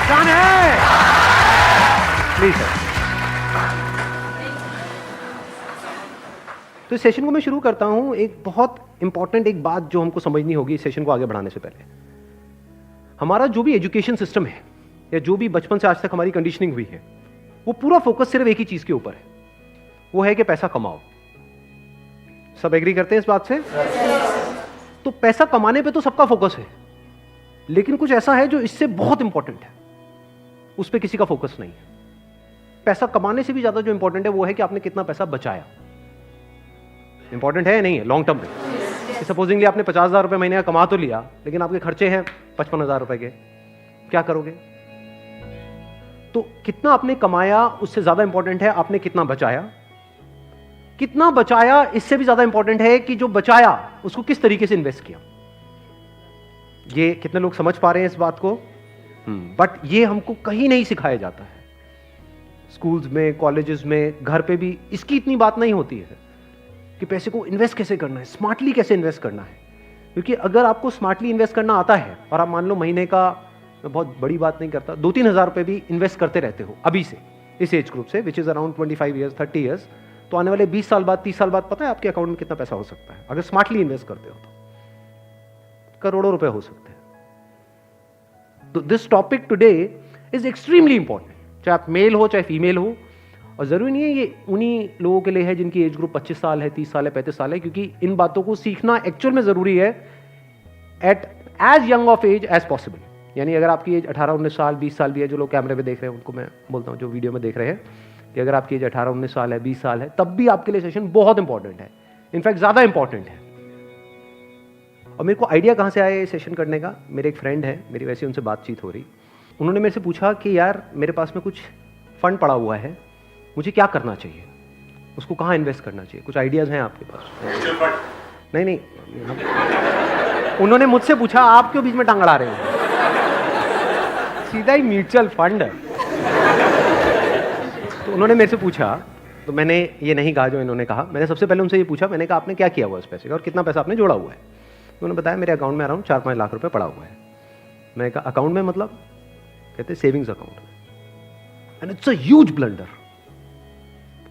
जान है please sir. तो इस सेशन को मैं शुरू करता हूं एक बहुत इंपॉर्टेंट एक बात जो हमको समझनी होगी इस सेशन को आगे बढ़ाने से पहले। हमारा जो भी एजुकेशन सिस्टम है या जो भी बचपन से आज तक हमारी कंडीशनिंग हुई है, वो पूरा फोकस सिर्फ एक ही चीज के ऊपर है, वो है कि पैसा कमाओ। सब एग्री करते हैं इस बात से? तो पैसा कमाने पे तो सबका फोकस है, लेकिन कुछ ऐसा है जो इससे बहुत इंपॉर्टेंट है, उस पर किसी का फोकस नहीं है। पैसा कमाने से भी ज्यादा जो इंपॉर्टेंट है वो है कि आपने कितना पैसा बचाया। इंपॉर्टेंट है या नहीं है लॉन्ग टर्म में? सपोजिंगली आपने 50,000 रुपए महीने का कमा तो लिया, लेकिन आपके खर्चे हैं 55,000 रुपए के, क्या करोगे? तो कितना आपने कमाया उससे ज्यादा इंपॉर्टेंट है आपने कितना बचाया। कितना बचाया इससे भी ज्यादा इंपॉर्टेंट है कि जो बचाया उसको किस तरीके से इन्वेस्ट किया। ये कितने लोग समझ पा रहे हैं इस बात को? बट ये हमको कहीं नहीं सिखाया जाता है। स्कूल्स में, कॉलेजेस में, घर पे भी इसकी इतनी बात नहीं होती है कि पैसे को इन्वेस्ट कैसे करना है, स्मार्टली कैसे इन्वेस्ट करना है। क्योंकि अगर आपको स्मार्टली इन्वेस्ट करना आता है और आप मान लो महीने का, मैं बहुत बड़ी बात नहीं करता, 2-3 हज़ार रुपए भी इन्वेस्ट करते रहते हो अभी से, इस एज ग्रुप से, which is around 25 years 30 years, तो आने वाले 20 साल बाद, 30 साल बाद पता है आपके अकाउंट में कितना पैसा हो सकता है अगर स्मार्टली इन्वेस्ट करते हो तो? करोड़ों रुपए हो सकते हैं। तो this topic today is extremely important, चाहे आप मेल हो चाहे फीमेल हो। और जरूरी नहीं है ये उन्हीं लोगों के लिए है जिनकी एज ग्रुप 25 साल है, 30 साल है, 35 साल है, क्योंकि इन बातों को सीखना एक्चुअल में जरूरी है at as young of age as possible. यानी अगर आपकी एज 18-19 साल, 20 साल भी है, जो लोग कैमरे पे देख रहे हैं उनको मैं बोलता हूँ, जो वीडियो में देख रहे हैं, कि अगर आपकी एज 18-19 साल है, 20 साल है, तब भी आपके लिए सेशन बहुत इंपॉर्टेंट है, इनफैक्ट ज्यादा इंपॉर्टेंट है। और मेरे को आइडिया कहाँ से आया ये सेशन करने का? मेरे एक फ्रेंड है, मेरी वैसे उनसे बातचीत हो रही, उन्होंने मेरे से पूछा कि यार मेरे पास में कुछ फंड पड़ा हुआ है, मुझे क्या करना चाहिए, उसको कहाँ इन्वेस्ट करना चाहिए, कुछ आइडियाज हैं आपके पास? नहीं, उन्होंने मुझसे पूछा, आप क्यों बीच में टांग अड़ा रहे हो? सीधा ही म्यूचुअल फंड। तो उन्होंने मेरे से पूछा, तो मैंने ये नहीं कहा जो इन्होंने कहा, मैंने सबसे पहले उनसे ये पूछा, मैंने कहा आपने क्या किया हुआ इस पैसे का और कितना पैसा आपने जोड़ा हुआ है? तो उन्होंने बताया मेरे अकाउंट में अराउंड 4-5 लाख रुपए पड़ा हुआ है। मैंने कहा अकाउंट में मतलब? कहते सेविंग्स अकाउंट में। And it's a huge blunder.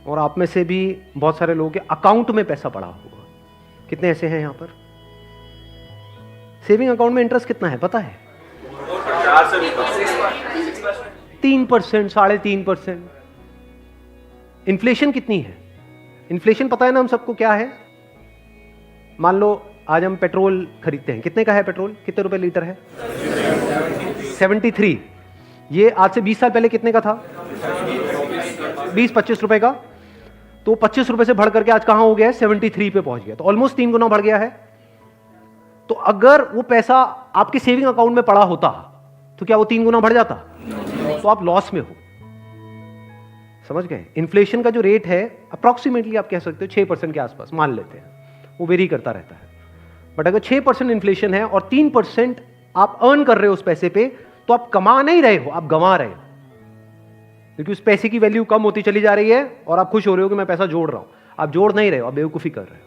और आप में से भी बहुत सारे लोगों के अकाउंट में पैसा पड़ा हुआ, कितने ऐसे हैं यहां पर? सेविंग अकाउंट में इंटरेस्ट कितना है पता है? 3%, 3.5%। इन्फ्लेशन कितनी है? इन्फ्लेशन पता है ना हम सबको क्या है? मान लो आज हम पेट्रोल खरीदते हैं, कितने का है पेट्रोल? कितने रुपए लीटर है? 73। ये आज से 20 साल पहले कितने का था? 20-25 रुपए का। तो 25 रुपए से बढ़ करके आज कहां हो गया है? 73 पे पहुंच गया, तो ऑलमोस्ट 3 गुना बढ़ गया है। तो अगर वो पैसा आपके सेविंग अकाउंट में पड़ा होता तो क्या वो 3 गुना बढ़ जाता? तो आप लॉस में हो। समझ गए? इन्फ्लेशन का जो रेट है अप्रॉक्सीमेटली आप कह सकते हो 6% के आसपास मान लेते हैं, वो वेरी करता रहता है। बट अगर 6% इन्फ्लेशन है और 3% आप अर्न कर रहे हो उस पैसे पे, तो आप कमा नहीं रहे हो, आप गंवा रहे हो, क्योंकि उस पैसे की वैल्यू कम होती चली जा रही है और आप खुश हो रहे हो कि मैं पैसा जोड़ रहा हूं। आप जोड़ नहीं रहे हो, आप बेवकूफी कर रहे हो।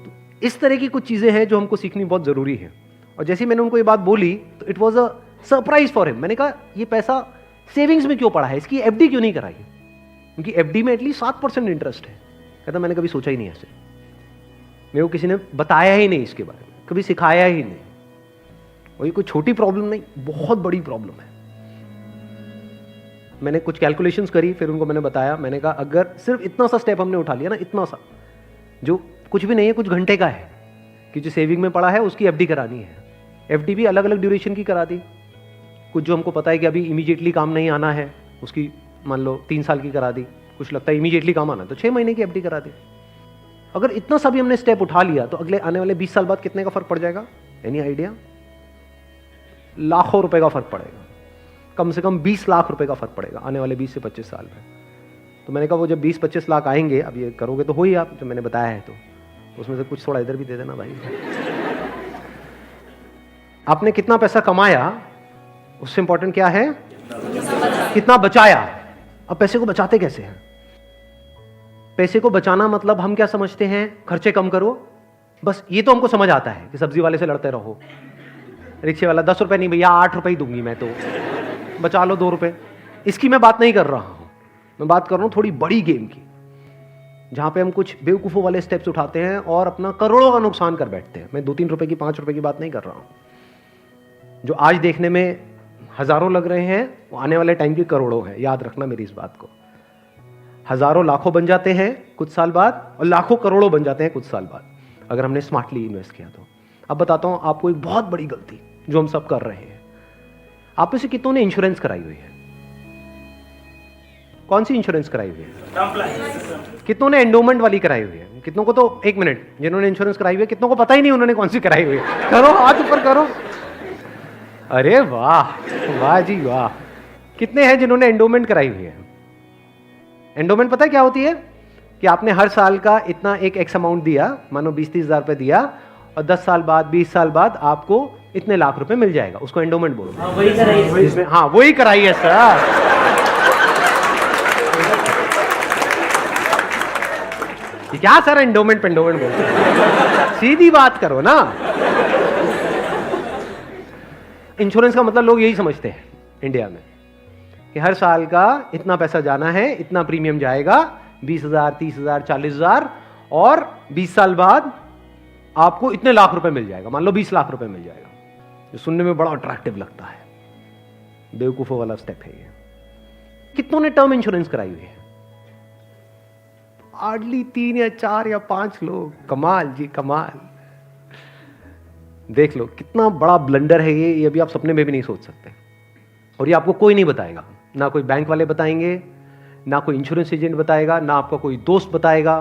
तो इस तरह की कुछ चीजें हैं जो हमको सीखनी बहुत जरूरी है। और जैसे मैंने उनको ये बात बोली तो it was a surprise for him. मैंने कहा ये पैसा सेविंग्स में क्यों पड़ा है, इसकी एफडी क्यों नहीं कराई? क्योंकि एफडी में एटलीस्ट 7% इंटरेस्ट है। कहता मैंने कभी सोचा ही नहीं ऐसे, मेरे को किसी ने बताया ही नहीं इसके बारे में, कभी सिखाया ही नहीं। और ये कोई छोटी प्रॉब्लम नहीं, बहुत बड़ी प्रॉब्लम है। मैंने कुछ कैलकुलेशंस करी, फिर उनको मैंने बताया, मैंने कहा अगर सिर्फ इतना सा स्टेप हमने उठा लिया ना, इतना सा जो कुछ भी नहीं है, कुछ घंटे का है, कि जो सेविंग में पड़ा है उसकी एफडी करानी है। एफडी भी अलग अलग ड्यूरेशन की करा दी। कुछ जो हमको पता है कि अभी इमीडिएटली काम नहीं आना है, उसकी मान लो 3 साल की करा दी। कुछ लगता है इमीडिएटली काम आना है तो 6 महीने की एफडी करा दी। अगर इतना सा भी हमने स्टेप उठा लिया तो अगले आने वाले 20 साल बाद कितने का फर्क पड़ जाएगा? Any idea? लाखों रुपए का फर्क पड़ेगा, कम से कम 20 लाख रुपए का फर्क पड़ेगा आने वाले 20 से 25 साल में। तो मैंने कहा वो जब 20-25 लाख आएंगे, अब ये करोगे तो हो ही आप, जो मैंने बताया है, तो उसमें से कुछ थोड़ा इधर भी दे देना भाई। आपने कितना पैसा कमाया उससे इंपॉर्टेंट क्या है? कितना बचाया। अब पैसे को बचाते कैसे हैं? पैसे को बचाना मतलब हम क्या समझते हैं? खर्चे कम करो, बस ये तो हमको समझ आता है कि सब्जी वाले से लड़ते रहो, रिक्शे वाला 10 रुपए नहीं भैया 8 रुपए ही दूंगी मैं, तो बचा लो 2 रुपए। इसकी मैं बात नहीं कर रहा हूं, मैं बात कर रहा हूं थोड़ी बड़ी गेम की, जहां पे हम कुछ बेवकूफ़ों वाले स्टेप्स उठाते हैं और अपना करोड़ों का नुकसान कर बैठते हैं। मैं 2-3 रुपए की, 5 रुपए की बात नहीं कर रहा हूं। जो आज देखने में हजारों लग रहे हैं वो आने वाले टाइम के करोड़ों हैं। याद रखना मेरी इस बात को। हजारों लाखों बन जाते हैं कुछ साल बाद और लाखों करोड़ों बन जाते हैं कुछ साल बाद, अगर हमने स्मार्टली इन्वेस्ट किया तो। अब बताता हूं आपको एक बहुत बड़ी गलती जो हम सब कर रहे हैं। आप में से कितनों ने इंश्योरेंस कराई हुई है? कौन सी इंश्योरेंस कराई हुई है? कितनों ने एंडोमेंट वाली कराई हुई है? कितनों को तो, एक मिनट, जिन्होंने इंश्योरेंस कराई हुई है कितनों को पता ही नहीं उन्होंने कौन सी कराई हुई है? करो, हाथ ऊपर करो। अरे वाह, वाह जी वाह। कितने हैं जिन्होंने एंडोमेंट कराई हुई है? एंडोमेंट पता है क्या होती है? कि आपने हर साल का इतना एक एक्स अमाउंट दिया, मानो 20-30 हज़ार रुपए दिया, और 10 साल बाद, 20 साल बाद आपको इतने लाख रुपए मिल जाएगा। उसको एंडोमेंट बोलो। हाँ, वही कराई है इसमें, हाँ वही कराई है सर। क्या सर एंडोमेंट पेंडोमेंट बोलते? सीधी बात करो ना। इंश्योरेंस का मतलब लोग यही समझते हैं इंडिया में कि हर साल का इतना पैसा जाना है, इतना प्रीमियम जाएगा, 20,000, 30,000, 40,000, और 20 साल बाद आपको इतने लाख रुपए मिल जाएगा। मान लो 20 लाख रुपए मिल जाएगा, जो सुनने में बड़ा अट्रैक्टिव लगता है। बेवकूफों वाला स्टेप है ये। कितनों ने टर्म इंश्योरेंस कराई हुई है? हार्डली 3 या 4 या 5 लोग। कमाल जी कमाल। देख लो कितना बड़ा ब्लंडर है ये अभी आप सपने में भी नहीं सोच सकते। और ये आपको कोई नहीं बताएगा, ना कोई बैंक वाले बताएंगे, ना कोई इंश्योरेंस एजेंट बताएगा, ना आपका कोई दोस्त बताएगा,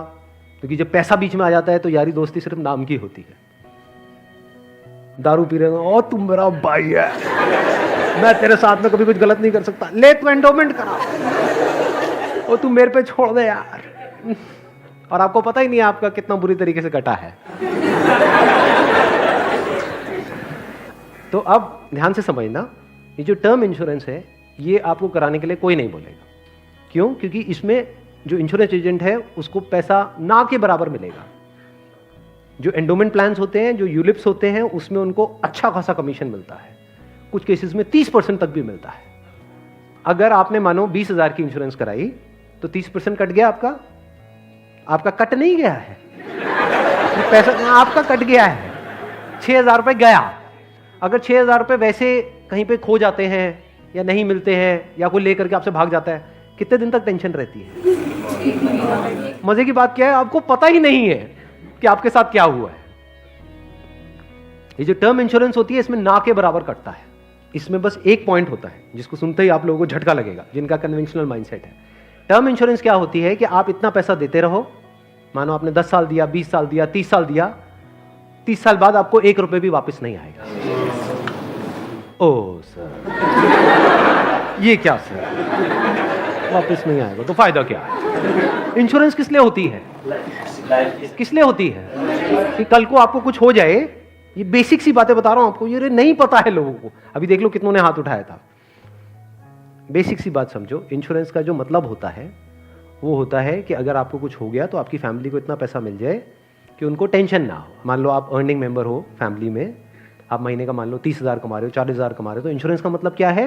क्योंकि जब पैसा बीच में आ जाता है तो यारी दोस्ती सिर्फ नाम की होती है। दारू पी रहे हो, ओ तुम मेरा भाई है, मैं तेरे साथ में कभी कुछ गलत नहीं कर सकता, ले तू एंडोमेंट करा, ओ तू मेरे पे छोड़ दे यार। और आपको पता ही नहीं है आपका कितना बुरी तरीके से कटा है। तो अब ध्यान से समझना, ये जो टर्म इंश्योरेंस है ये आपको कराने के लिए कोई नहीं बोलेगा। क्यों? क्योंकि इसमें जो इंश्योरेंस एजेंट है उसको पैसा ना के बराबर मिलेगा। जो एंडोमेंट प्लान्स होते हैं, जो यूलिप्स होते हैं, उसमें उनको अच्छा खासा कमीशन मिलता है, कुछ केसेस में 30% तक भी मिलता है। अगर आपने मानो 20,000 की इंश्योरेंस कराई तो 30% कट गया आपका। आपका कट नहीं गया है, पैसा आपका कट गया है। 6,000 रुपए गया। अगर 6,000 रुपए वैसे कहीं पे खो जाते हैं या नहीं मिलते हैं या कोई लेकर के आपसे भाग जाता है, कितने दिन तक टेंशन रहती है? मजे की बात क्या है, आपको पता ही नहीं है कि आपके साथ क्या हुआ है। ये जो टर्म इंश्योरेंस होती है इसमें ना के बराबर कटता है। इसमें बस एक पॉइंट होता है जिसको सुनते ही आप लोगों को झटका लगेगा, जिनका कन्वेंशनल माइंडसेट है। टर्म इंश्योरेंस क्या होती है कि आप इतना पैसा देते रहो, मानो आपने 10 साल दिया, 20 साल दिया, 30 साल दिया, 30 साल बाद आपको 1 रुपए भी वापस नहीं आएगा। ओ सर, ये क्या सर, वापस नहीं आएगा तो फायदा क्या है? इंश्योरेंस किस लिए होती है? किस लिए होती है? कि कल को आपको कुछ हो जाए। ये बेसिक सी बातें बता रहा हूं आपको, ये नहीं पता है लोगों को। अभी देख लो कितनों ने हाथ उठाया था। बेसिक सी बात समझो, इंश्योरेंस का जो मतलब होता है वो होता है कि अगर आपको कुछ हो गया तो आपकी फैमिली को इतना पैसा मिल जाए कि उनको टेंशन ना हो। मान लो आप अर्निंग मेंबर हो फैमिली में, आप महीने का मान लो 30,000 कमा रहे हो, 40,000 कमा रहे हो, तो इंश्योरेंस का मतलब क्या है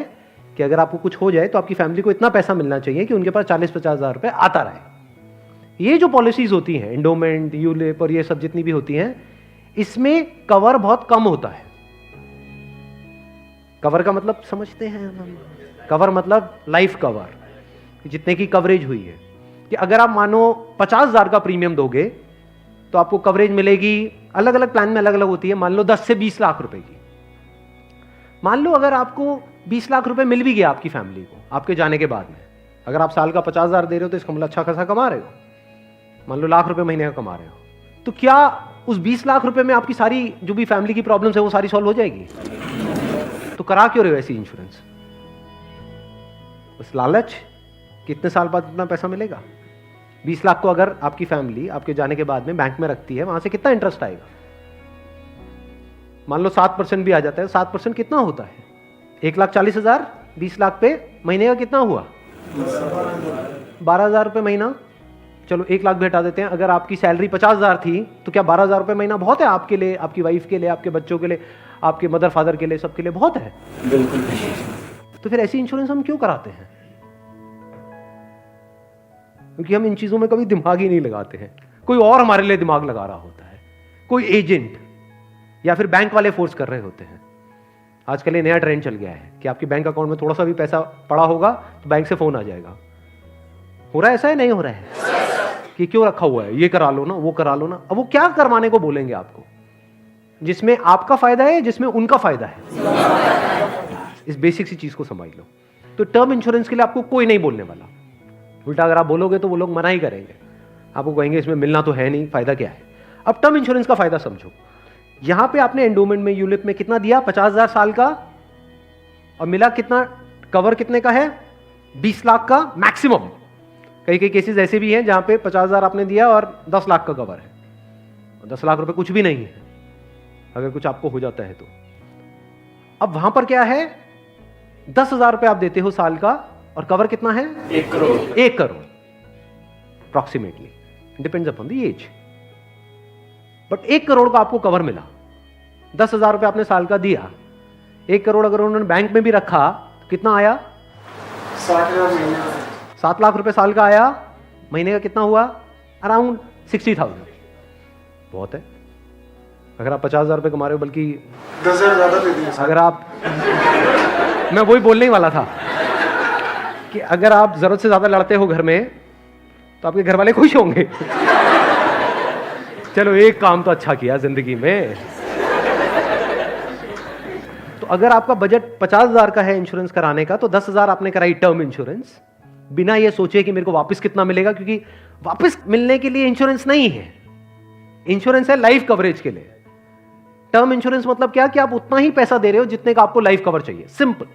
कि अगर आपको कुछ हो जाए तो आपकी फैमिली को इतना पैसा मिलना चाहिए कि उनके पास 40-50 हज़ार रुपये आता रहे। ये जो पॉलिसीज होती हैं, एंडोमेंट, यूलिप और ये सब जितनी भी होती हैं, इसमें कवर बहुत कम होता है। कवर का मतलब समझते हैं हम? कवर मतलब लाइफ कवर, जितने की कवरेज हुई है। कि अगर आप मानो 50,000 का प्रीमियम दोगे तो आपको कवरेज मिलेगी, अलग अलग प्लान में अलग अलग होती है, मान लो 10 से 20 लाख रुपए की। मान लो अगर आपको 20 लाख रुपए मिल भी गया आपकी फैमिली को आपके जाने के बाद में, अगर आप साल का 50,000 दे रहे हो तो इसका मतलब अच्छा खासा कमा रहे हो, मान लो लाख रुपए महीने का कमा रहे हो, तो क्या उस 20 लाख रुपए में आपकी सारी जो भी फैमिली की प्रॉब्लम्स है वो सारी सॉल्व हो जाएगी? तो करा क्यों रहे हो ऐसी इंश्योरेंस? बस लालच, कितने साल बाद इतना पैसा मिलेगा? 20 लाख को अगर आपकी फैमिली आपके जाने के बाद में बैंक में रखती है, वहां से कितना इंटरेस्ट आएगा? मान लो 7% भी आ जाता है। 7% कितना होता है? 1,40,000, 20 लाख पे महीने का कितना हुआ? 12,000 रुपये महीना। चलो 1 लाख भी हटा देते हैं। अगर आपकी सैलरी 50,000 थी तो क्या 12,000 रुपये महीना बहुत है आपके लिए, आपकी वाइफ के लिए, आपके बच्चों के लिए, आपके मदर फादर के लिए, सबके लिए बहुत है? बिल्कुल। तो फिर ऐसी इंश्योरेंस हम क्यों कराते हैं? क्योंकि हम इन चीजों में कभी दिमाग ही नहीं लगाते हैं। कोई और हमारे लिए दिमाग लगा रहा होता है, कोई एजेंट या फिर बैंक वाले फोर्स कर रहे होते हैं। आजकल ये नया ट्रेंड चल गया है कि आपके बैंक अकाउंट में थोड़ा सा भी पैसा पड़ा होगा तो बैंक से फोन आ जाएगा। हो रहा है ऐसा है? नहीं हो रहा है कि क्यों रखा हुआ है, ये करा लो ना, वो करा लो ना। अब वो क्या करवाने को बोलेंगे आपको, जिसमें आपका फायदा है, जिसमें उनका फायदा है। इस बेसिक सी चीज को समझ लो। तो टर्म इंश्योरेंस के लिए आपको कोई नहीं बोलने वाला। उल्टा अगर आप बोलोगे तो वो लोग मना ही करेंगे, आपको कहेंगे इसमें मिलना तो है नहीं, फायदा क्या है। अब टर्म इंश्योरेंस का फायदा समझो। यहां पे आपने एंडोमेंट में, यूलिप में कितना दिया? 50,000 साल का, और मिला कितना? कवर कितने का है? 20 लाख का मैक्सिमम। कई कई केसेस ऐसे भी हैं जहां पे 50,000 आपने दिया और 10 लाख का कवर है, और 10 लाख रुपए कुछ भी नहीं है अगर कुछ आपको हो जाता है तो। अब वहां पर क्या है? 10,000 रुपए आप देते हो साल का, और कवर कितना है? 1 crore. 1 crore approximately, depends upon the age. But 1 crore का आपको कवर मिला। 10,000 रुपए आपने साल का दिया, 1 करोड़ अगर उन्होंने बैंक में भी रखा तो कितना आया? 60,000 महीने। 7 लाख रुपए साल का आया। महीने का कितना हुआ? अराउंड 60,000। बहुत है। अगर आप 50,000 रुपए कमा रहे हो, बल्कि 10,000 ज्यादा दे दिए। अगर आप मैं वही बोलने ही वाला था कि अगर आप जरूरत से ज्यादा लड़ते हो घर में तो आपके घर वाले खुश होंगे। चलो एक काम तो अच्छा किया जिंदगी में। तो अगर आपका बजट 50,000 का है इंश्योरेंस कराने का, तो 10,000 आपने कराई टर्म इंश्योरेंस, बिना ये सोचे कि मेरे को वापस कितना मिलेगा, क्योंकि वापस मिलने के लिए इंश्योरेंस नहीं है। इंश्योरेंस है लाइफ कवरेज के लिए। टर्म इंश्योरेंस मतलब क्या? कि आप उतना ही पैसा दे रहे हो जितने का आपको लाइफ कवर चाहिए। सिंपल।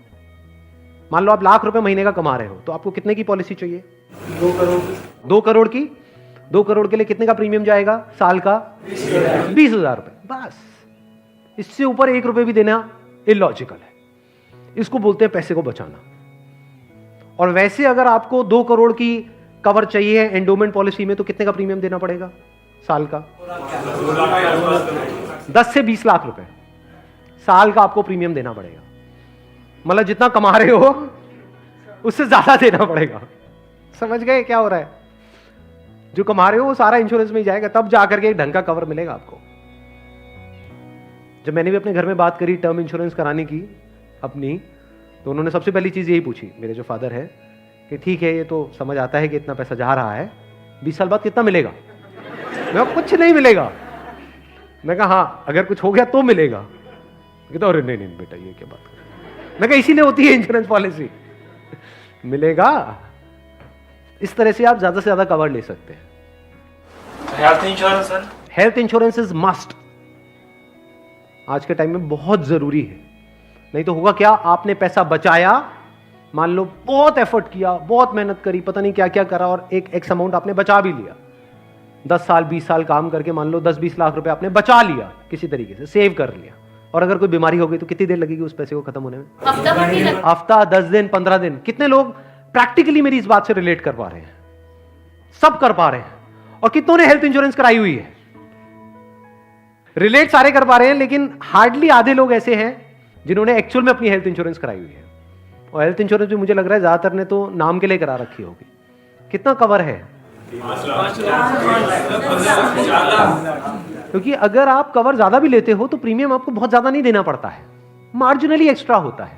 मान लो आप लाख रुपए महीने का कमा रहे हो, तो आपको कितने की पॉलिसी चाहिए? 2 करोड़। 2 करोड़ की। 2 करोड़ के लिए कितने का प्रीमियम जाएगा साल का? 20,000 रुपए। बस, इससे ऊपर 1 रुपए भी देना इलॉजिकल है। इसको बोलते हैं पैसे को बचाना। और वैसे अगर आपको 2 करोड़ की कवर चाहिए एंडोमेंट पॉलिसी में, तो कितने का प्रीमियम देना पड़ेगा साल का? 10 से 20 लाख रुपए साल का आपको प्रीमियम देना पड़ेगा। मतलब जितना कमा रहे हो उससे ज्यादा देना पड़ेगा। समझ गए क्या हो रहा है? जो कमा रहे हो वो सारा इंश्योरेंस में ही जाएगा, तब जाकर के एक ढंग का कवर मिलेगा आपको। जब मैंने भी अपने घर में बात करी टर्म इंश्योरेंस कराने की अपनी, तो उन्होंने सबसे पहली चीज यही पूछी, मेरे जो फादर है, कि ठीक है ये तो समझ आता है कि इतना पैसा जा रहा है, 20 साल बाद कितना मिलेगा? मैं कुछ नहीं मिलेगा। मैं कहा हाँ अगर कुछ हो गया तो मिलेगा। कहता अरे नहीं नहीं बेटा ये क्या बात कर। मैं कहा इसीलिए होती है इंश्योरेंस पॉलिसी, मिलेगा। इस तरह से आप ज्यादा से ज्यादा कवर ले सकते हैं। Health insurance sir? Health insurance is must. आज के टाइम में बहुत जरूरी है। नहीं तो होगा क्या? आपने पैसा बचाया, मान लो बहुत एफर्ट किया, बहुत मेहनत करी, पता नहीं क्या क्या करा, और एक एक्स अमाउंट आपने बचा भी लिया। 10 साल 20 साल काम करके मान लो 10-20 लाख रुपए आपने बचा लिया, किसी तरीके से सेव कर लिया, और अगर कोई बीमारी हो गई तो कितनी देर लगेगी उस पैसे को खत्म होने में? हफ्ता, 10 दिन, 15 दिन। कितने लोग प्रैक्टिकली मेरी इस बात से रिलेट कर पा रहे हैं? सब कर पा रहे हैं। और कितनों ने हेल्थ इंश्योरेंस कराई हुई है? रिलेट सारे कर पा रहे हैं, लेकिन हार्डली आधे लोग ऐसे हैं जिन्होंने एक्चुअल में अपनी हेल्थ इंश्योरेंस कराई हुई है। और हेल्थ इंश्योरेंस भी मुझे लग रहा है ज्यादातर ने तो नाम के लिए करा रखी होगी। कितना कवर है? क्योंकि अगर आप कवर ज्यादा भी लेते हो तो प्रीमियम आपको बहुत ज्यादा नहीं देना पड़ता है, मार्जिनली एक्स्ट्रा होता है।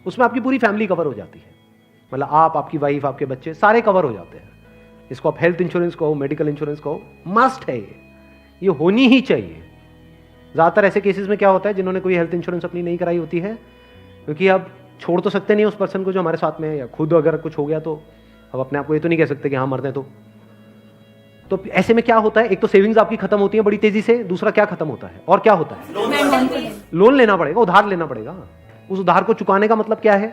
उसमें आपकी पूरी फैमिली कवर हो जाती है। मतलब आप, आपकी वाइफ, आपके बच्चे सारे कवर हो जाते हैं। इसको आप हेल्थ इंश्योरेंस कहो, मेडिकल इंश्योरेंस कहो, मस्ट है ये होनी ही चाहिए। ज्यादातर ऐसे केसेस में क्या होता है, जिन्होंने कोई हेल्थ इंश्योरेंस अपनी नहीं कराई होती है, क्योंकि अब छोड़ तो सकते नहीं उस पर्सन को जो हमारे साथ में है, या खुद अगर कुछ हो गया तो अब अपने आप को ये तो नहीं कह सकते कि हाँ मरते हैं। तो ऐसे में क्या होता है, एक तो सेविंग्स आपकी खत्म होती है बड़ी तेजी से, दूसरा क्या खत्म होता है, और क्या होता है? लोन लेना पड़ेगा, उधार लेना पड़ेगा। उस उधार को चुकाने का मतलब क्या है?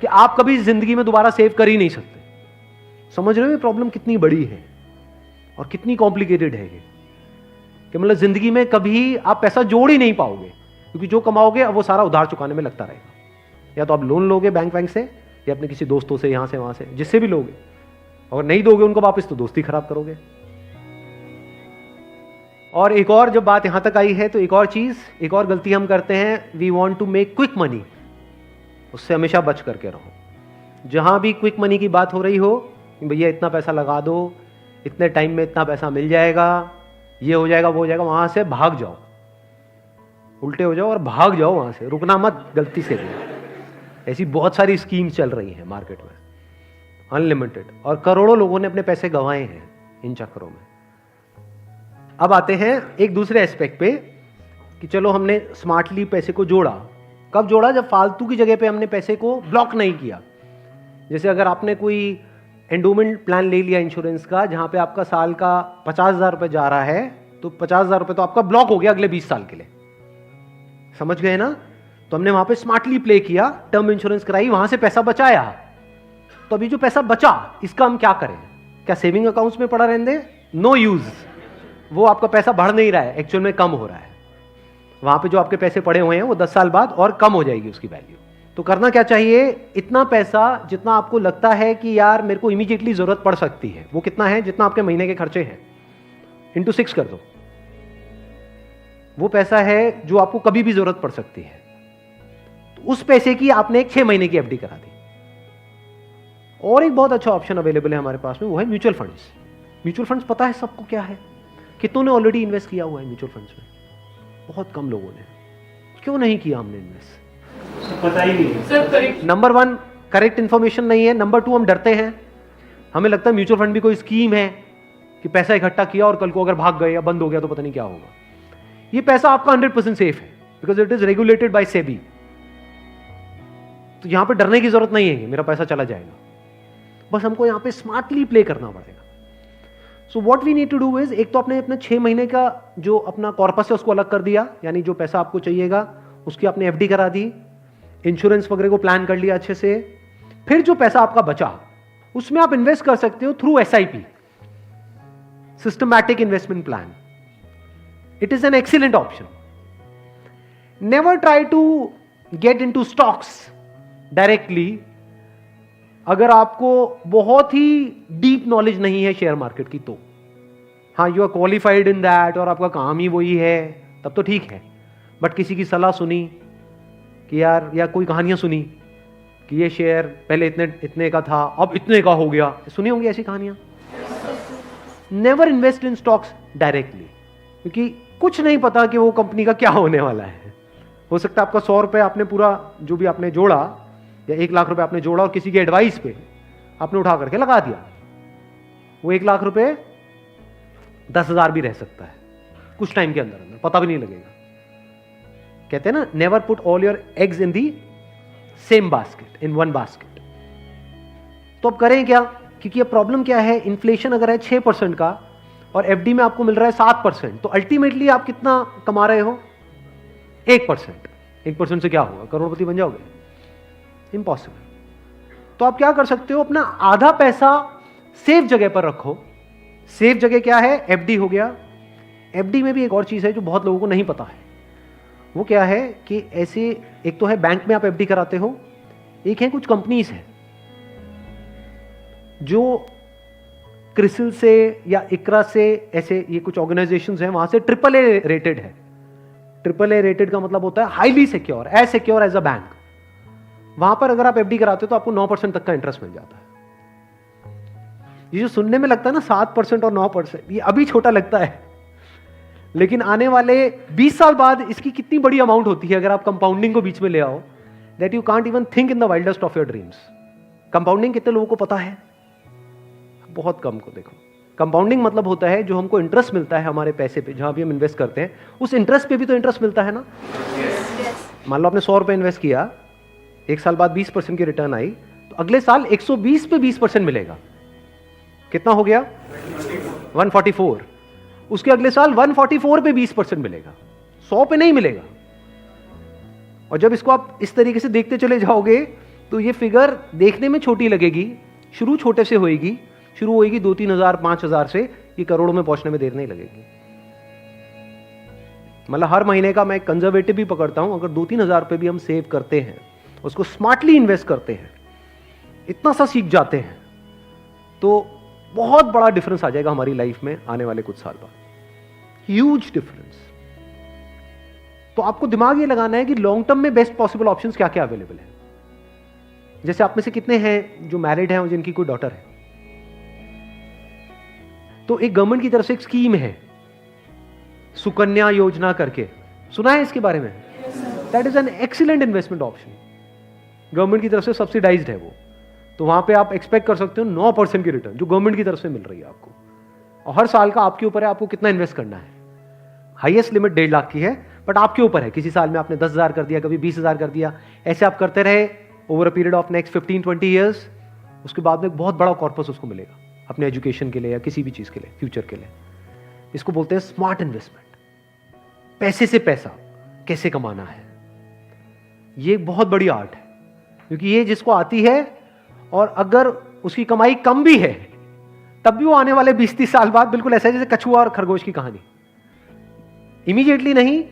कि आप कभी जिंदगी में दोबारा सेव कर ही नहीं सकते। समझ रहे हो ये प्रॉब्लम कितनी बड़ी है और कितनी कॉम्प्लिकेटेड है ये, कि मतलब जिंदगी में कभी आप पैसा जोड़ ही नहीं पाओगे, क्योंकि जो कमाओगे अब वो सारा उधार चुकाने में लगता रहेगा। या तो आप लोन लोगे बैंक से, या अपने किसी दोस्तों से, यहां से वहां से, जिससे भी लोगे। अगर नहीं दोगे उनको वापस तो दोस्ती खराब करोगे। और एक और जब बात यहां तक आई है तो एक और चीज, एक और गलती हम करते हैं, we want to make quick money. उससे हमेशा बच करके रहो। जहां भी क्विक मनी की बात हो रही हो, भैया इतना पैसा लगा दो, इतने टाइम में इतना पैसा मिल जाएगा, ये हो जाएगा वो हो जाएगा, वहां से भाग जाओ, उल्टे हो जाओ और भाग जाओ वहां से, रुकना मत गलती से भी। ऐसी बहुत सारी स्कीम चल रही हैं मार्केट में, अनलिमिटेड, और करोड़ों लोगों ने अपने पैसे गंवाए हैं इन चक्करों में। अब आते हैं एक दूसरे एस्पेक्ट पे कि चलो हमने स्मार्टली पैसे को जोड़ा। कब जोड़ा? जब फालतू की जगह पे हमने पैसे को ब्लॉक नहीं किया। जैसे अगर आपने कोई एंडोमेंट प्लान ले लिया इंश्योरेंस का, जहां पे आपका साल का 50,000 रुपए जा रहा है, तो 50,000 रुपए तो आपका ब्लॉक हो गया अगले 20 साल के लिए। समझ गए ना? तो हमने वहां पे स्मार्टली प्ले किया, टर्म इंश्योरेंस कराई, वहां से पैसा बचाया। तो अभी जो पैसा बचा, इसका हम क्या करें? क्या सेविंग अकाउंट्स में पड़ा रहने दें? No use. वो आपका पैसा बढ़ नहीं रहा है, एक्चुअल में कम हो रहा है। वहां पे जो आपके पैसे पड़े हुए हैं वो 10 साल बाद और कम हो जाएगी उसकी वैल्यू। तो करना क्या चाहिए? इतना पैसा जितना आपको लगता है कि यार मेरे को इमीडिएटली जरूरत पड़ सकती है, वो कितना है? जितना आपके महीने के खर्चे हैं, इंटू 6 कर दो। वो पैसा है जो आपको कभी भी जरूरत पड़ सकती है। तो उस पैसे की आपने एक 6 महीने की एफडी करा दी। और एक बहुत अच्छा ऑप्शन अवेलेबल है हमारे पास में, वो है म्यूचुअल फंड्स। म्यूचुअल फंड्स पता है सबको क्या है? कितनों ने ऑलरेडी इन्वेस्ट किया हुआ है म्यूचुअल फंड्स में? बहुत कम लोगों ने। क्यों नहीं किया हमने इन्वेस्ट? पता ही नहीं सर। नंबर 1 करेक्ट इंफॉर्मेशन नहीं है। नंबर 2 हम डरते हैं, हमें लगता है म्यूचुअल फंड भी कोई स्कीम है कि पैसा इकट्ठा किया और कल को अगर भाग गए या बंद हो गया तो पता नहीं क्या होगा। ये पैसा आपका 100% सेफ है, because it is regulated by SEBI. तो यहां पे डरने की जरूरत नहीं है कि मेरा पैसा चला जाएगा, बस हमको यहां पे स्मार्टली प्ले करना पड़ेगा। So what we need to do is, एक तो आपने अपने 6 महीने का जो अपना कॉर्पस है उसको अलग कर दिया, यानी जो पैसा आपको चाहिएगा उसकी आपने एफडी करा दी, इंश्योरेंस वगैरह को प्लान कर लिया अच्छे से। फिर जो पैसा आपका बचा उसमें आप इन्वेस्ट कर सकते हो through SIP, systematic investment plan. It is an excellent option. Never try to get into stocks directly अगर आपको बहुत ही डीप नॉलेज नहीं है शेयर मार्केट की तो। हाँ, you are qualified in that और आपका काम ही वही है, तब तो ठीक है। बट किसी की सलाह सुनी कि यार, या कोई कहानियां सुनी कि ये शेयर पहले इतने का था अब इतने का हो गया, सुनी होंगी ऐसी कहानियां। Never invest in stocks directly, क्योंकि कुछ नहीं पता कि वो कंपनी का क्या होने वाला है। हो सकता है आपका 100 रुपए आपने पूरा जो भी आपने जोड़ा या 1 लाख रुपए आपने जोड़ा और किसी के एडवाइस पे आपने उठा करके लगा दिया, वो 1 लाख रुपए 10,000 भी रह सकता है कुछ टाइम के अंदर अंदर, पता भी नहीं लगेगा। कहते हैं ना, never put all your eggs in the same basket, in one basket. तो अब करें क्या? क्योंकि अब प्रॉब्लम क्या है, इन्फ्लेशन अगर है 6% का और एफडी में आपको मिल रहा है 7%, तो अल्टीमेटली आप कितना कमा रहे हो? 1%। 1% से क्या होगा? करोड़पति बन जाओगे? इम्पॉसिबल। तो आप क्या कर सकते हो, अपना आधा पैसा सेफ जगह पर रखो। सेफ जगह क्या है? एफडी हो गया। एफडी में भी एक और चीज है जो बहुत लोगों को नहीं पता है। वो क्या है कि ऐसे, एक तो है बैंक में आप एफडी कराते हो, एक है कुछ कंपनीज है जो क्रिसिल से या इकरा से, ऐसे ये कुछ ऑर्गेनाइजेशंस हैं, वहां से AAA रेटेड है। AAA रेटेड का मतलब होता है highly secure, as secure as a bank. वहां पर अगर आप एफडी कराते हो तो आपको 9% तक का इंटरेस्ट मिल जाता है। ये जो सुनने में लगता है ना 7% और 9%, ये अभी छोटा लगता है, लेकिन आने वाले 20 साल बाद इसकी कितनी बड़ी अमाउंट होती है अगर आप कंपाउंडिंग को बीच में ले आओ, that you can't even think in the wildest of your dreams. Compounding कितने लोगों को पता है? बहुत कम को। देखो, कंपाउंडिंग मतलब होता है जो हमको इंटरेस्ट मिलता है हमारे पैसे पे, जहां भी हम इन्वेस्ट करते हैं उस इंटरेस्ट पे भी तो इंटरेस्ट मिलता है ना। मान लो आपने 100 रुपए इन्वेस्ट किया, 1 साल बाद 20% की रिटर्न आई, तो अगले साल 120 पे 20% मिलेगा। कितना हो गया? 144। उसके अगले साल 144 पे 20% मिलेगा, 100 पे नहीं मिलेगा। और जब इसको आप इस तरीके से देखते चले जाओगे तो ये फिगर देखने में छोटी लगेगी, शुरू छोटे से होएगी, शुरू होएगी 2-3 हजार 5 हजार से, ये करोड़ों में पहुंचने में देर नहीं लगेगी। मतलब हर महीने का मैं कंजर्वेटिव भी पकड़ता हूं, अगर 2-3 हजार रुपए भी हम सेव करते हैं, उसको स्मार्टली इन्वेस्ट करते हैं, इतना सा सीख जाते हैं, तो बहुत बड़ा डिफरेंस आ जाएगा हमारी लाइफ में आने वाले कुछ साल बाद। Huge difference. तो आपको दिमाग ये लगाना है कि लॉन्ग टर्म में बेस्ट पॉसिबल ऑप्शंस क्या क्या अवेलेबल है। जैसे आप में से कितने हैं जो मैरिड हैं और जिनकी कोई डॉटर है? तो एक गवर्नमेंट की तरफ से एक स्कीम है सुकन्या योजना करके, सुना है इसके बारे में? That is an excellent investment option. Government की तरफ से सब्सिडाइज्ड है वो, तो वहां पे आप एक्सपेक्ट कर सकते हो 9% की रिटर्न जो गवर्नमेंट की तरफ से मिल रही है आपको, और हर साल का आपके ऊपर है आपको कितना इन्वेस्ट करना है। हाईएस्ट लिमिट 1.5 लाख की है, बट आपके ऊपर है। किसी साल में आपने 10,000 कर दिया, कभी 20,000 कर दिया, ऐसे आप करते रहे over a period of next 15-20 years, उसके बाद में एक बहुत बड़ा कॉर्पस उसको मिलेगा अपने एजुकेशन के लिए या किसी भी चीज के लिए, फ्यूचर के लिए। इसको बोलते हैं स्मार्ट इन्वेस्टमेंट। पैसे से पैसा कैसे कमाना है, ये एक बहुत बड़ी आर्ट है, क्योंकि ये जिसको आती है और अगर उसकी कमाई कम भी है तब भी वो आने वाले 20-30 साल बाद बिल्कुल ऐसा है जैसे कछुआ और खरगोश की कहानी, इमीडिएटली नहीं।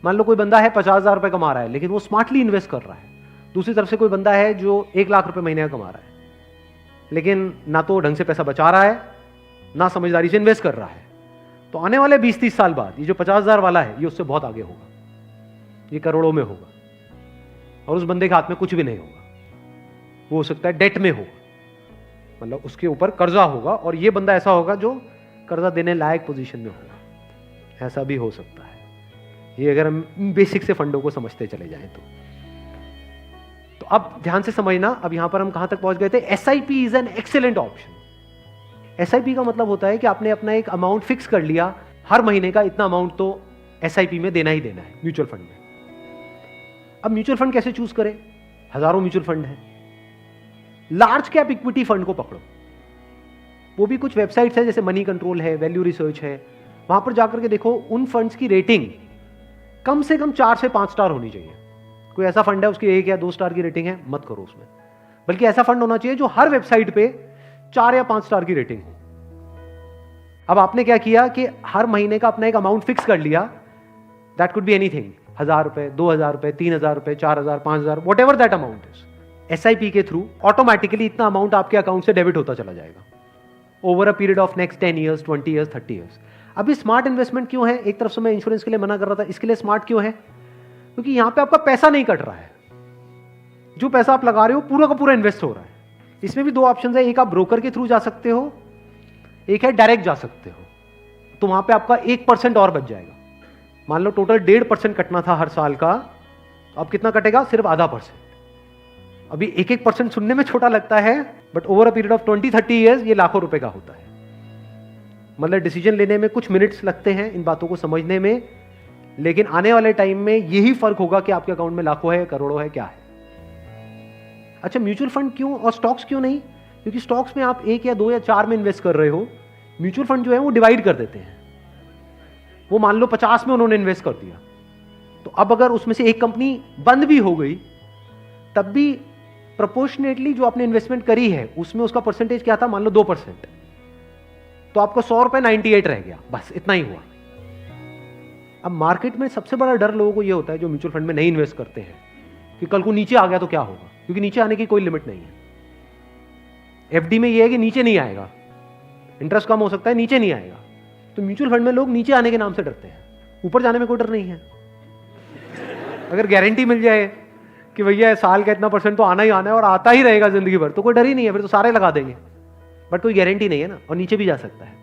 मान लो कोई बंदा है 50,000 रुपए कमा रहा है लेकिन वो स्मार्टली इन्वेस्ट कर रहा है। दूसरी तरफ से कोई बंदा है जो 1 लाख रुपए महीने का कमा रहा है लेकिन ना तो ढंग से पैसा बचा रहा है ना समझदारी से इन्वेस्ट कर रहा है, तो आने वाले 20-30 साल बाद ये जो 50,000 वाला है ये उससे बहुत आगे होगा, ये करोड़ों में होगा, और उस बंदे के हाथ में कुछ भी नहीं होगा। वो हो सकता है डेट में होगा, मतलब उसके ऊपर कर्जा होगा, और ये बंदा ऐसा होगा जो कर्जा देने लायक पोजीशन में होगा। ऐसा भी हो सकता है, ये अगर हम बेसिक से फंडों को समझते चले जाएं तो अब ध्यान से समझना। अब यहां पर हम कहां तक पहुंच गए थे? SIP is an excellent option. SIP का मतलब होता है कि आपने अपना एक अमाउंट फिक्स कर लिया, हर महीने का इतना अमाउंट तो एसआईपी में देना ही देना है म्यूचुअल फंड में। अब म्यूचुअल फंड कैसे चूज करें? हजारों म्यूचुअल फंड है। लार्ज कैप इक्विटी फंड को पकड़ो, वो भी कुछ वेबसाइट्स है जैसे मनी कंट्रोल है, वैल्यू रिसर्च है, वहां पर जाकर के देखो उन फंड्स की रेटिंग कम से कम 4 से 5 स्टार होनी चाहिए। कोई ऐसा फंड है उसकी 1 या 2 स्टार की रेटिंग है, मत करो उसमें, बल्कि ऐसा फंड होना चाहिए जो हर वेबसाइट पे 4 या 5 स्टार की रेटिंग हो। अब आपने क्या किया कि हर महीने का अपना एक अमाउंट फिक्स कर लिया, दैट कुड बी एनीथिंग, 1,000 रुपए, 2,000 रुपए, 3,000 रुपए, 4,000, 5,000, what ever that amount is. SIP के थ्रू ऑटोमेटिकली इतना अमाउंट आपके अकाउंट से डेबिट होता चला जाएगा over a period of next 10 years, 20 years, 30 years. अभी स्मार्ट इन्वेस्टमेंट क्यों है? एक तरफ से मैं इंश्योरेंस के लिए मना कर रहा था, इसके लिए स्मार्ट क्यों है? क्योंकि यहां पे आपका पैसा नहीं कट रहा है, जो पैसा आप लगा रहे हो पूरा का पूरा इन्वेस्ट हो रहा है। इसमें भी 2 ऑप्शन है, एक आप ब्रोकर के थ्रू जा सकते हो, एक है डायरेक्ट जा सकते हो, तो वहां पे आपका 1% और बच जाएगा। मान लो टोटल 1.5% कटना था हर साल का, तो अब कितना कटेगा? सिर्फ 0.5%। अभी 1% सुनने में छोटा लगता है, but over a period of 20-30 years ये लाखों रुपए का होता है। मतलब डिसीजन लेने में कुछ मिनट्स लगते हैं इन बातों को समझने में, लेकिन आने वाले टाइम में यही फर्क होगा कि आपके अकाउंट में लाखों है, करोड़ों है, क्या है। अच्छा, म्यूचुअल फंड क्यों और स्टॉक्स क्यों नहीं? क्योंकि स्टॉक्स में आप 1 या 2 या 4 में इन्वेस्ट कर रहे हो, म्यूचुअल फंड जो है वो डिवाइड कर देते हैं। वो मान लो 50 में उन्होंने इन्वेस्ट कर दिया, तो अब अगर उसमें से एक कंपनी बंद भी हो गई तब भी प्रोपोर्शनेटली जो आपने इन्वेस्टमेंट करी है उसमें उसका परसेंटेज क्या था? मान लो 2%, तो आपको 100 रुपए 98 रह गया, बस इतना ही हुआ। अब मार्केट में सबसे बड़ा डर लोगों को यह होता है जो म्यूचुअल फंड में नहीं इन्वेस्ट करते हैं कि कल को नीचे आ गया तो क्या होगा, क्योंकि नीचे आने की कोई लिमिट नहीं है। एफडी में यह है कि नीचे नहीं आएगा, इंटरेस्ट कम हो सकता है, नीचे नहीं आएगा। तो म्यूचुअल फंड में लोग नीचे आने के नाम से डरते हैं, ऊपर जाने में कोई डर नहीं है। अगर गारंटी मिल जाए कि भैया साल का इतना % तो आना ही आना है और आता ही रहेगा जिंदगी भर, तो कोई डर ही नहीं है, फिर तो सारे लगा देंगे। बट कोई गारंटी नहीं है ना, और नीचे भी जा सकता है।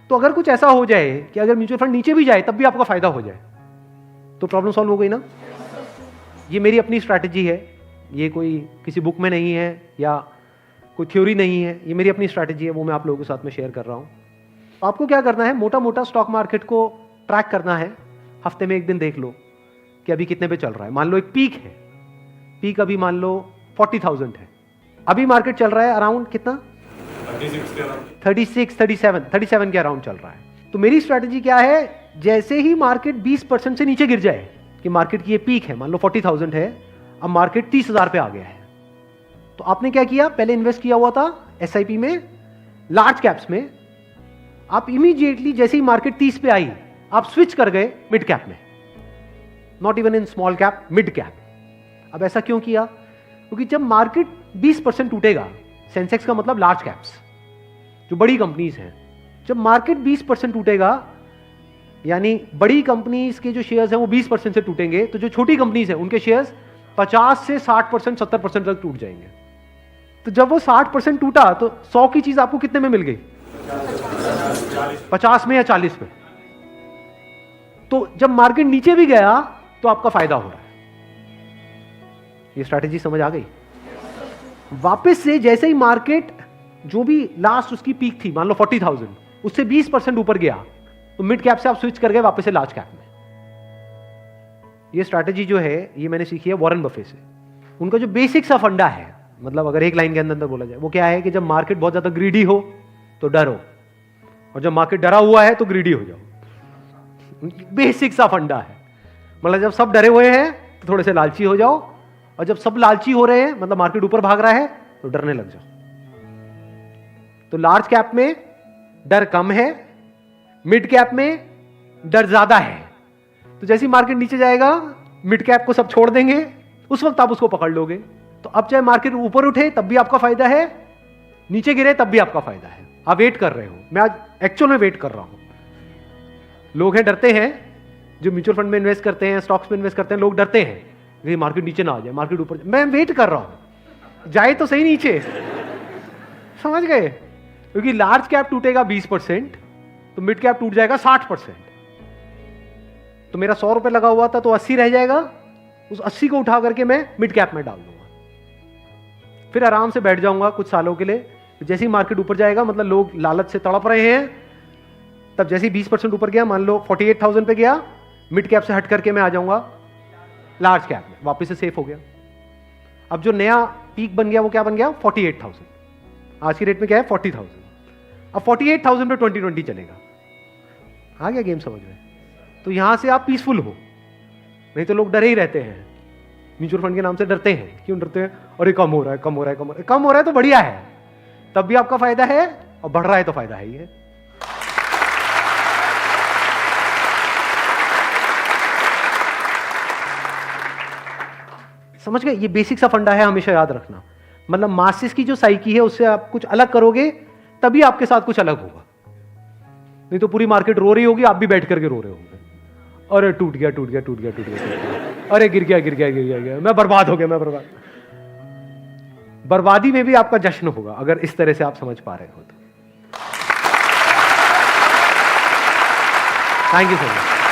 तो अगर कुछ ऐसा हो जाए कि अगर म्यूचुअल फंड नीचे भी जाए तब भी आपका फायदा हो जाए, तो प्रॉब्लम सॉल्व हो गई ना। ये मेरी अपनी स्ट्रैटेजी है, ये कोई किसी बुक में नहीं है या कोई थ्योरी नहीं है, ये मेरी अपनी स्ट्रैटेजी है, वो मैं आप लोगों के साथ में शेयर कर रहा हूं। आपको क्या करना है? मोटा मोटा स्टॉक मार्केट को ट्रैक करना है, हफ्ते में एक दिन देख लो कि अभी कितने पे चल रहा है। मान लो एक पीक है, पीक अभी मान लो 40,000 है, अभी मार्केट चल रहा है अराउंड कितना? 37 के अराउंड चल रहा है। तो मेरी स्ट्रैटेजी क्या है? जैसे ही मार्केट 20% से नीचे गिर जाए कि मार्केट की ये पीक है, मान लो 40,000 है, अब मार्केट 30,000 पे आ गया है, तो आपने क्या किया? पहले इन्वेस्ट किया हुआ था एसआईपी में, लार्ज कैप्स में, आप इमीडिएटली जैसे ही मार्केट 30 पे आई आप स्विच कर गए मिड कैप में, not even in small cap, mid cap. अब ऐसा क्यों किया? क्योंकि जब मार्केट 20% टूटेगा, सेंसेक्स का मतलब लार्ज कैप्स जो बड़ी कंपनीज हैं, जब मार्केट 20% टूटेगा यानी बड़ी कंपनीज के जो शेयर्स हैं वो 20% से टूटेंगे, तो जो छोटी कंपनीज हैं उनके शेयर्स 50 से 60%, 70% तक टूट जाएंगे। तो जब वो 60% टूटा तो 100 की चीज आपको कितने में मिल गई? 50 में या 40 में। तो जब मार्केट नीचे भी गया तो आपका फायदा हो रहा है। ये स्ट्रैटेजी समझ आ गई? वापस से जैसे ही मार्केट जो भी लास्ट उसकी पीक थी, मान लो 40,000, उससे 20% ऊपर गया तो मिड कैप से आप स्विच कर गए वापस से लार्ज कैप में। ये स्ट्रैटेजी जो है ये मैंने सीखी है वॉरेन बफे से। उनका जो बेसिक सा फंडा है, मतलब अगर एक लाइन के अंदर बोला जाए, वो क्या है कि जब मार्केट बहुत ज्यादा ग्रीडी हो तो डरो, और जब मार्केट डरा हुआ है तो ग्रीडी हो जाओ। बेसिक सा फंडा है। मतलब जब सब डरे हुए हैं तो थोड़े से लालची हो जाओ, और जब सब लालची हो रहे हैं, मतलब मार्केट ऊपर भाग रहा है, तो डरने लग जाओ। तो लार्ज कैप में डर कम है, मिड कैप में डर ज्यादा है। तो जैसे ही मार्केट नीचे जाएगा मिड कैप को सब छोड़ देंगे, उस वक्त आप उसको पकड़ लोगे। तो अब चाहे मार्केट ऊपर उठे तब भी आपका फायदा है, नीचे गिरे तब भी आपका फायदा है। आप वेट कर रहे हो, मैं आज एक्चुअल में वेट कर रहा हूं। लोग हैं डरते हैं, जो म्यूचुअल फंड में इन्वेस्ट करते हैं, स्टॉक्स में इन्वेस्ट करते हैं, लोग डरते हैं कि मार्केट नीचे ना आ जाए, मार्केट ऊपर जाए। मैं वेट कर रहा हूं, जाए तो सही नीचे। समझ गए? क्योंकि लार्ज कैप टूटेगा 20%, तो मिड कैप टूट जाएगा 60%। तो मेरा 100 रुपए लगा हुआ था तो 80 रह जाएगा, उस 80 को उठा करके मैं मिड कैप में डाल दूंगा, फिर आराम से बैठ जाऊंगा कुछ सालों के लिए। जैसे ही मार्केट ऊपर जाएगा, मतलब लोग लालच से तड़प रहे हैं, तब जैसे ही 20% ऊपर गया, मान लो 48,000 पे गया, मिड कैप से हट करके मैं आ जाऊंगा लार्ज कैप में, वापस से सेफ हो गया। अब जो नया पीक बन गया वो क्या बन गया? 48,000। आज की रेट में क्या है? 40,000। अब 48,000 पे 2020 चलेगा। आ गया गेम समझ में? तो यहां से आप पीसफुल हो, नहीं तो लोग डरे ही रहते हैं, म्यूचुअल फंड के नाम से डरते हैं। क्यों डरते हैं? अरे कम हो रहा है, कम हो रहा है, कम हो रहा है। कम हो रहा है तो बढ़िया है, तब भी आपका फायदा है, और बढ़ रहा है तो फायदा है ही है। समझ गए? ये बेसिक सा फंडा है, हमेशा याद रखना। मतलब मासिस की जो साइकी है उससे आप कुछ अलग करोगे तभी आपके साथ कुछ अलग होगा, नहीं तो पूरी मार्केट रो रही होगी, आप भी बैठ करके रो रहे होंगे। अरे टूट गया, टूट गया, टूट गया, टूट गया, अरे गिर गया, गिर गया, गिर गया, गिर गया, मैं बर्बाद हो गया, मैं बर्बाद। बर्बादी में भी आपका जश्न होगा अगर इस तरह से आप समझ पा रहे हो तो। Thank you so much.